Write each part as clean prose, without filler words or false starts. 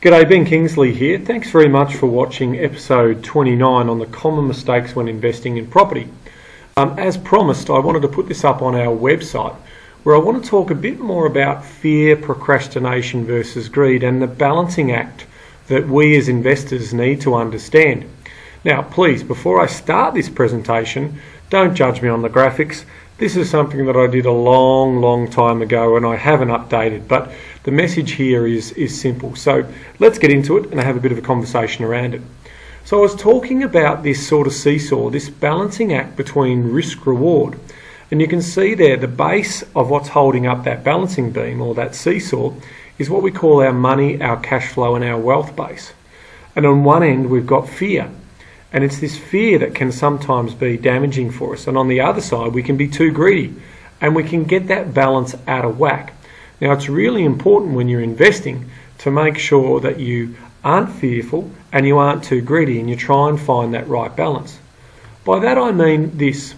G'day, Ben Kingsley here. Thanks very much for watching episode 29 on the common mistakes when investing in property. As promised, I wanted to put this up on our website where I want to talk a bit more about fear, procrastination versus greed and the balancing act that we as investors need to understand. Now, please, before I start this presentation, don't judge me on the graphics. This is something that I did a long time ago and I haven't updated, but the message here is simple. So let's get into it and have a bit of a conversation around it. So I was talking about this sort of seesaw, this balancing act between risk-reward. And you can see there the base of what's holding up that balancing beam or that seesaw is what we call our money, our cash flow and our wealth base. And on one end we've got fear. And it's this fear that can sometimes be damaging for us. And on the other side, we can be too greedy and we can get that balance out of whack. Now, it's really important when you're investing to make sure that you aren't fearful and you aren't too greedy and you try and find that right balance. By that I mean this.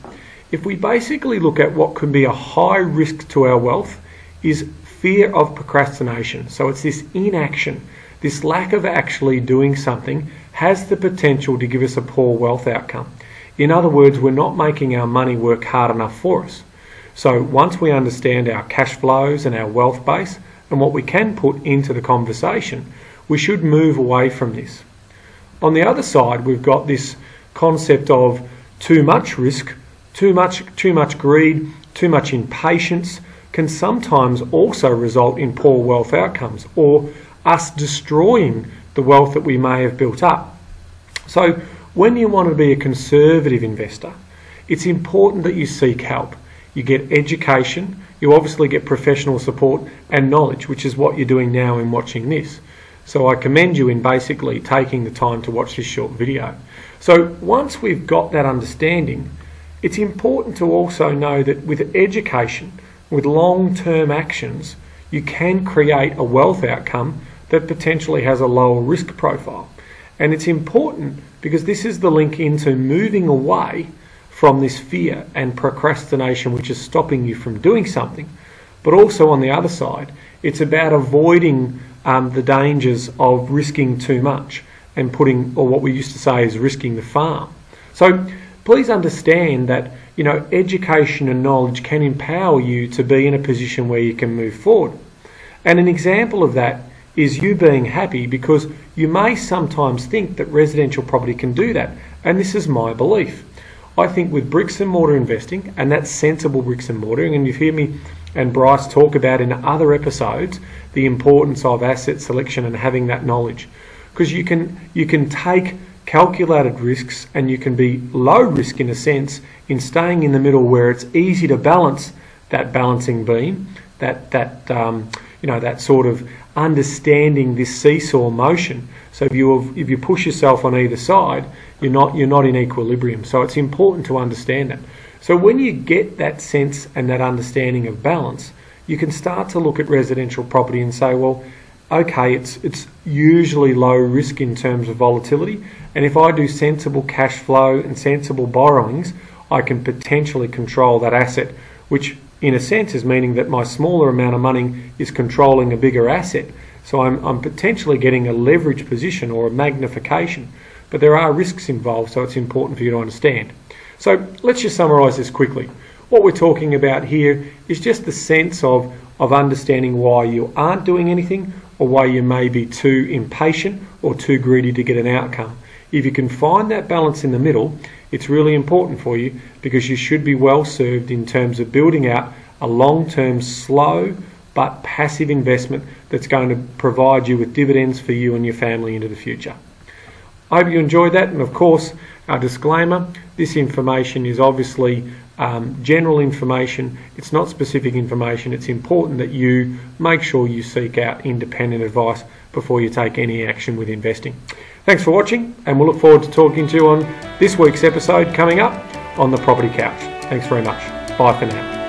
If we basically look at what could be a high risk to our wealth is fear of procrastination. So it's this inaction, this lack of actually doing something has the potential to give us a poor wealth outcome. In other words, we're not making our money work hard enough for us. So once we understand our cash flows and our wealth base and what we can put into the conversation, we should move away from this. On the other side, we've got this concept of too much risk, too much greed, too much impatience can sometimes also result in poor wealth outcomes or us destroying the wealth that we may have built up. So when you want to be a conservative investor, it's important that you seek help. You get education, you obviously get professional support and knowledge, which is what you're doing now in watching this. So I commend you in basically taking the time to watch this short video. So once we've got that understanding, it's important to also know that with education, with long-term actions, you can create a wealth outcome that potentially has a lower risk profile. And it's important because this is the link into moving away from this fear and procrastination which is stopping you from doing something. But also on the other side, it's about avoiding the dangers of risking too much and putting, or what we used to say is risking the farm. So please understand that education and knowledge can empower you to be in a position where you can move forward. And an example of that is you being happy because you may sometimes think that residential property can do that. And this is my belief. I think with bricks and mortar investing, and that's sensible bricks and mortar, and you've heard me and Bryce talk about in other episodes the importance of asset selection and having that knowledge. Because you can take calculated risks and you can be low risk in a sense in staying in the middle where it's easy to balance that balancing beam, that sort of understanding this seesaw motion. So if you push yourself on either side, you're not in equilibrium. So it's important to understand that. So when you get that sense and that understanding of balance, you can start to look at residential property and say, well, okay, it's usually low risk in terms of volatility, and if I do sensible cash flow and sensible borrowings, I can potentially control that asset, which in a sense is meaning that my smaller amount of money is controlling a bigger asset. So I'm potentially getting a leverage position or a magnification. But there are risks involved, so it's important for you to understand. So let's just summarise this quickly. What we're talking about here is just the sense of understanding why you aren't doing anything or why you may be too impatient or too greedy to get an outcome. If you can find that balance in the middle, it's really important for you because you should be well served in terms of building out a long-term, slow but passive investment that's going to provide you with dividends for you and your family into the future. I hope you enjoyed that, and of course our disclaimer, this information is obviously general information, it's not specific information. It's important that you make sure you seek out independent advice before you take any action with investing. Thanks for watching, and we'll look forward to talking to you on this week's episode coming up on the Property Couch. Thanks very much. Bye for now.